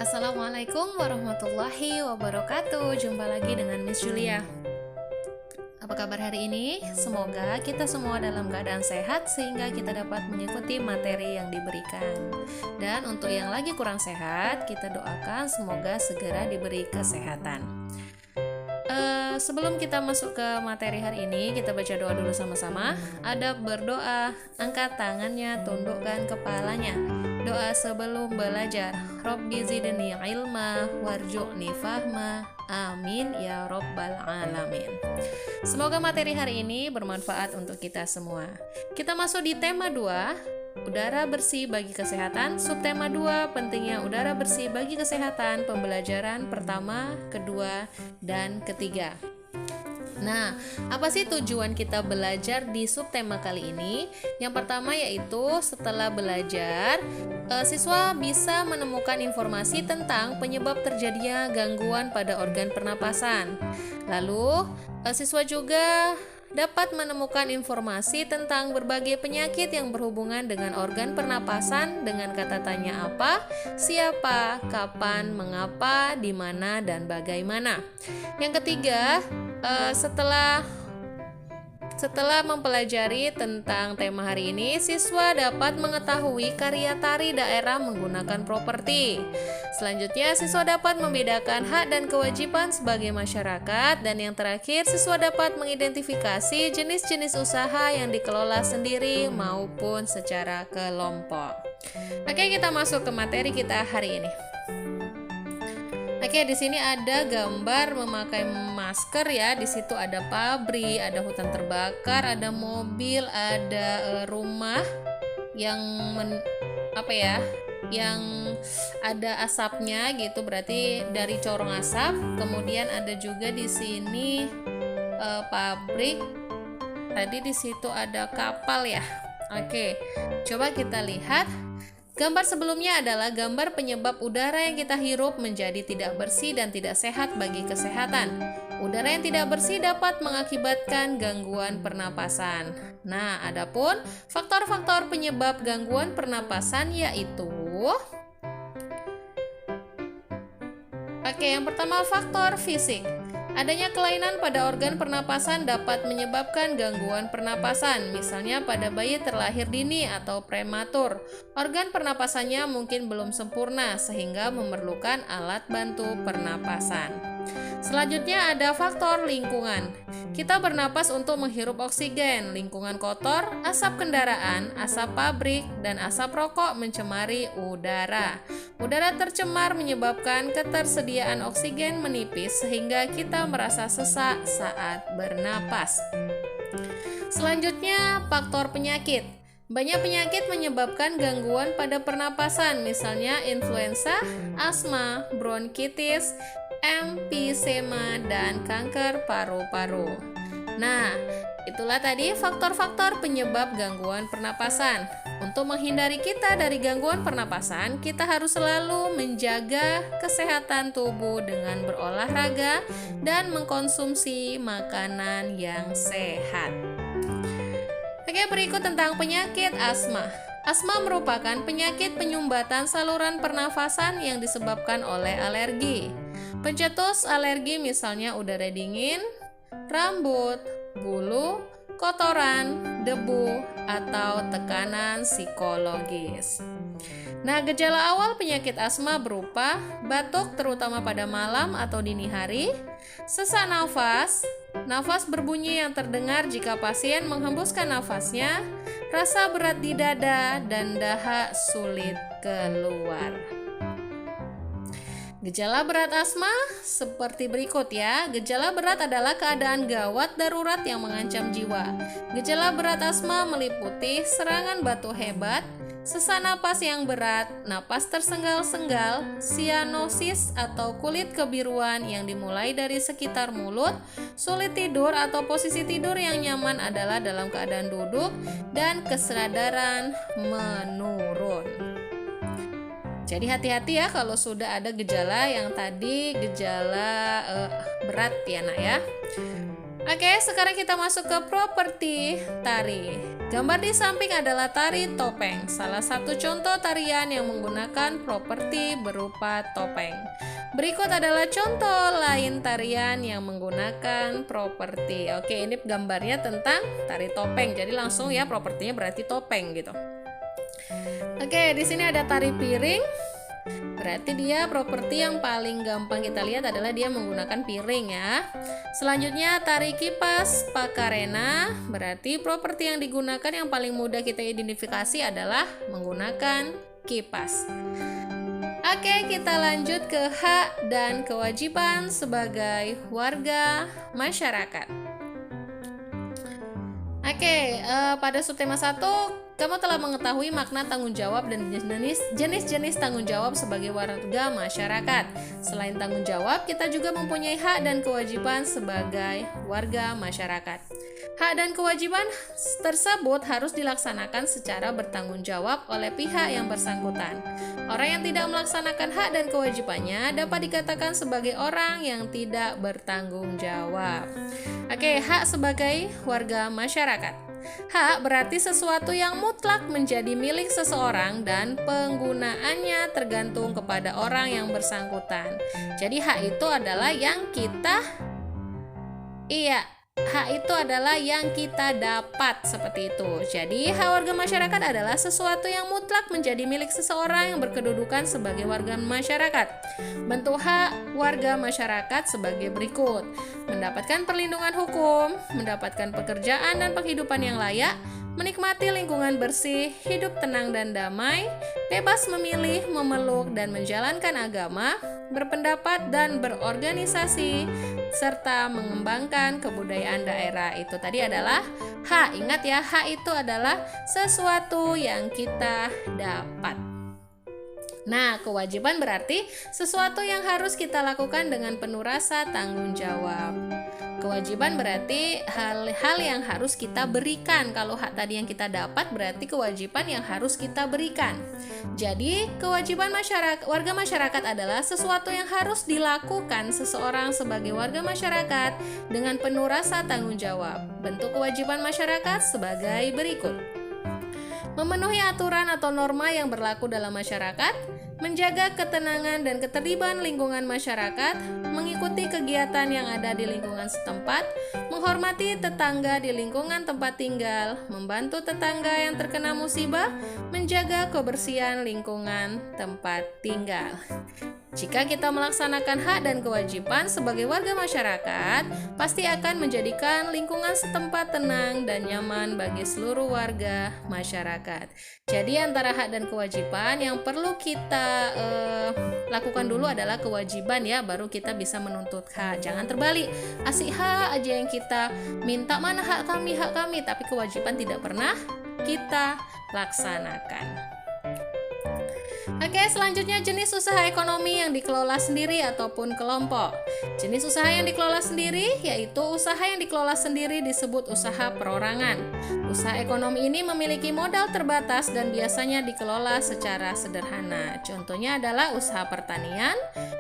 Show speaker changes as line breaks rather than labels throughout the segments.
Assalamualaikum warahmatullahi wabarakatuh. Jumpa lagi dengan Miss Julia. Apa kabar hari ini? Semoga kita semua dalam keadaan sehat sehingga kita dapat mengikuti materi yang diberikan. Dan untuk yang lagi kurang sehat, kita doakan semoga segera diberi kesehatan. Sebelum kita masuk ke materi hari ini, kita baca doa dulu sama-sama. Adab berdoa, angkat tangannya, tundukkan kepalanya. Doa sebelum belajar. Rabbi zidni ilma warzuqni fahma. Amin ya rabbal alamin. Semoga materi hari ini bermanfaat untuk kita semua. Kita masuk di tema 2, udara bersih bagi kesehatan. Subtema 2, pentingnya udara bersih bagi kesehatan. Pembelajaran pertama, kedua, dan ketiga. Nah, apa sih tujuan kita belajar di subtema kali ini? Yang pertama yaitu setelah belajar, siswa bisa menemukan informasi tentang penyebab terjadinya gangguan pada organ pernapasan. Lalu, siswa juga dapat menemukan informasi tentang berbagai penyakit yang berhubungan dengan organ pernapasan dengan kata tanya apa, siapa, kapan, mengapa, di mana, dan bagaimana. Yang ketiga, setelah mempelajari tentang tema hari ini, siswa dapat mengetahui karya tari daerah menggunakan properti. Selanjutnya, siswa dapat membedakan hak dan kewajiban sebagai masyarakat. Dan yang terakhir, siswa dapat mengidentifikasi jenis-jenis usaha yang dikelola sendiri maupun secara kelompok. Oke, kita masuk ke materi kita hari ini. Oke, di sini ada gambar memakai masker ya. Di situ ada pabrik, ada hutan terbakar, ada mobil, ada rumah yang yang ada asapnya gitu, berarti dari corong asap. Kemudian ada juga di sini pabrik. Tadi di situ ada kapal ya. Oke, coba kita lihat. Gambar sebelumnya adalah gambar penyebab udara yang kita hirup menjadi tidak bersih dan tidak sehat bagi kesehatan. Udara yang tidak bersih dapat mengakibatkan gangguan pernapasan. Nah, adapun faktor-faktor penyebab gangguan pernapasan yaitu yang pertama faktor fisik. Adanya kelainan pada organ pernapasan dapat menyebabkan gangguan pernapasan, misalnya pada bayi terlahir dini atau prematur. Organ pernapasannya mungkin belum sempurna sehingga memerlukan alat bantu pernapasan. Selanjutnya ada faktor lingkungan. Kita bernapas untuk menghirup oksigen. Lingkungan kotor, asap kendaraan, asap pabrik, dan asap rokok mencemari udara. Udara tercemar menyebabkan ketersediaan oksigen menipis sehingga kita merasa sesak saat bernapas. Selanjutnya, faktor penyakit. Banyak penyakit menyebabkan gangguan pada pernapasan, misalnya influenza, asma, bronkitis, emfisema, dan kanker paru-paru. Nah, itulah tadi faktor-faktor penyebab gangguan pernapasan. Untuk menghindari kita dari gangguan pernapasan, kita harus selalu menjaga kesehatan tubuh dengan berolahraga dan mengkonsumsi makanan yang sehat. Oke, berikut tentang penyakit asma. Asma merupakan penyakit penyumbatan saluran pernafasan yang disebabkan oleh alergi. Pencetus alergi misalnya udara dingin, rambut, bulu, kotoran, debu, atau tekanan psikologis. Nah, gejala awal penyakit asma berupa batuk terutama pada malam atau dini hari, sesak nafas, nafas berbunyi yang terdengar jika pasien menghembuskan nafasnya, rasa berat di dada, dan dahak sulit keluar. Gejala berat asma seperti berikut ya. Gejala berat adalah keadaan gawat darurat yang mengancam jiwa. Gejala berat asma meliputi serangan batuk hebat, sesak napas yang berat, napas tersenggal-senggal, sianosis atau kulit kebiruan yang dimulai dari sekitar mulut, sulit tidur atau posisi tidur yang nyaman adalah dalam keadaan duduk, dan kesadaran menurun. Jadi hati-hati ya kalau sudah ada gejala yang tadi gejala berat ya nak ya. Oke, sekarang kita masuk ke properti tari. Gambar di samping adalah tari topeng, salah satu contoh tarian yang menggunakan properti berupa topeng. Berikut adalah contoh lain tarian yang menggunakan properti. Oke, ini gambarnya tentang tari topeng. Jadi langsung ya propertinya berarti topeng gitu. Oke, di sini ada tari piring. Berarti dia properti yang paling gampang kita lihat adalah dia menggunakan piring ya. Selanjutnya tari kipas pakarena, berarti properti yang digunakan yang paling mudah kita identifikasi adalah menggunakan kipas. Oke, kita lanjut ke hak dan kewajiban sebagai warga masyarakat. Oke, pada subtema 1 kamu telah mengetahui makna tanggung jawab dan jenis-jenis tanggung jawab sebagai warga masyarakat. Selain tanggung jawab, kita juga mempunyai hak dan kewajiban sebagai warga masyarakat. Hak dan kewajiban tersebut harus dilaksanakan secara bertanggung jawab oleh pihak yang bersangkutan. Orang yang tidak melaksanakan hak dan kewajibannya dapat dikatakan sebagai orang yang tidak bertanggung jawab. Oke, hak sebagai warga masyarakat. Hak berarti sesuatu yang mutlak menjadi milik seseorang dan penggunaannya tergantung kepada orang yang bersangkutan. Jadi hak itu adalah yang kita hak itu adalah yang kita dapat, seperti itu. Jadi hak warga masyarakat adalah sesuatu yang mutlak menjadi milik seseorang yang berkedudukan sebagai warga masyarakat. Bentuk hak warga masyarakat sebagai berikut: mendapatkan perlindungan hukum, mendapatkan pekerjaan dan penghidupan yang layak, menikmati lingkungan bersih, hidup tenang dan damai, bebas memilih, memeluk dan menjalankan agama, berpendapat dan berorganisasi, serta mengembangkan kebudayaan daerah. Itu tadi adalah hak. Ingat ya, hak itu adalah sesuatu yang kita dapat. Nah, kewajiban berarti sesuatu yang harus kita lakukan dengan penuh rasa tanggung jawab. Kewajiban berarti hal-hal yang harus kita berikan. Kalau hak tadi yang kita dapat berarti kewajiban yang harus kita berikan. Jadi, kewajiban warga masyarakat adalah sesuatu yang harus dilakukan seseorang sebagai warga masyarakat dengan penuh rasa tanggung jawab. Bentuk kewajiban masyarakat sebagai berikut: memenuhi aturan atau norma yang berlaku dalam masyarakat, menjaga ketenangan dan ketertiban lingkungan masyarakat, mengikuti kegiatan yang ada di lingkungan setempat, menghormati tetangga di lingkungan tempat tinggal, membantu tetangga yang terkena musibah, menjaga kebersihan lingkungan tempat tinggal. Jika kita melaksanakan hak dan kewajiban sebagai warga masyarakat, pasti akan menjadikan lingkungan setempat tenang dan nyaman bagi seluruh warga masyarakat. Jadi antara hak dan kewajiban yang perlu kita lakukan dulu adalah kewajiban ya, baru kita bisa menuntut hak. Jangan terbalik, asik hak aja yang kita minta, mana hak kami, tapi kewajiban tidak pernah kita laksanakan. Oke, selanjutnya jenis usaha ekonomi yang dikelola sendiri ataupun kelompok. Jenis usaha yang dikelola sendiri yaitu usaha yang dikelola sendiri disebut usaha perorangan. Usaha ekonomi ini memiliki modal terbatas dan biasanya dikelola secara sederhana. Contohnya adalah usaha pertanian,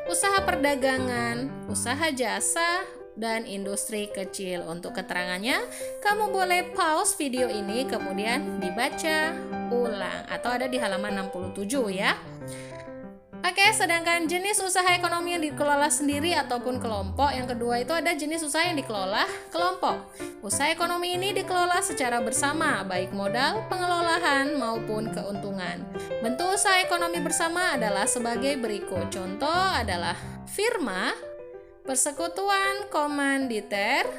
usaha perdagangan, usaha jasa, dan industri kecil. Untuk keterangannya, kamu boleh pause video ini kemudian dibaca ulang atau ada di halaman 67 ya. Oke, sedangkan jenis usaha ekonomi yang dikelola sendiri ataupun kelompok, yang kedua itu ada jenis usaha yang dikelola kelompok. Usaha ekonomi ini dikelola secara bersama, baik modal, pengelolaan, maupun keuntungan. Bentuk usaha ekonomi bersama adalah sebagai berikut. Contoh adalah firma, persekutuan komanditer,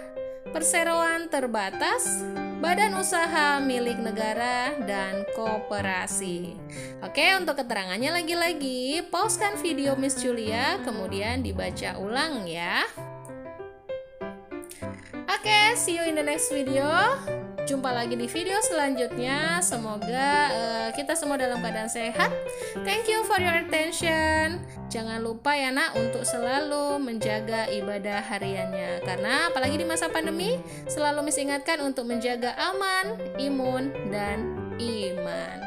perseroan terbatas, badan usaha milik negara, dan koperasi. Oke, untuk keterangannya lagi-lagi, pausekan video Miss Julia, kemudian dibaca ulang ya. Oke, see you in the next video. Jumpa lagi di video selanjutnya. Semoga kita semua dalam keadaan sehat. Thank you for your attention. Jangan lupa ya nak untuk selalu menjaga ibadah hariannya. Karena apalagi di masa pandemi, selalu Miss ingatkan untuk menjaga aman, imun, dan iman.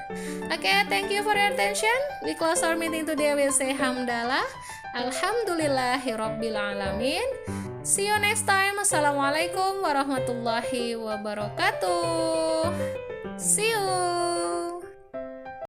Oke, thank you for your attention. We close our meeting today with say hamdalah. Alhamdulillahirabbil alamin. See you next time. Assalamualaikum warahmatullahi wabarakatuh. See you.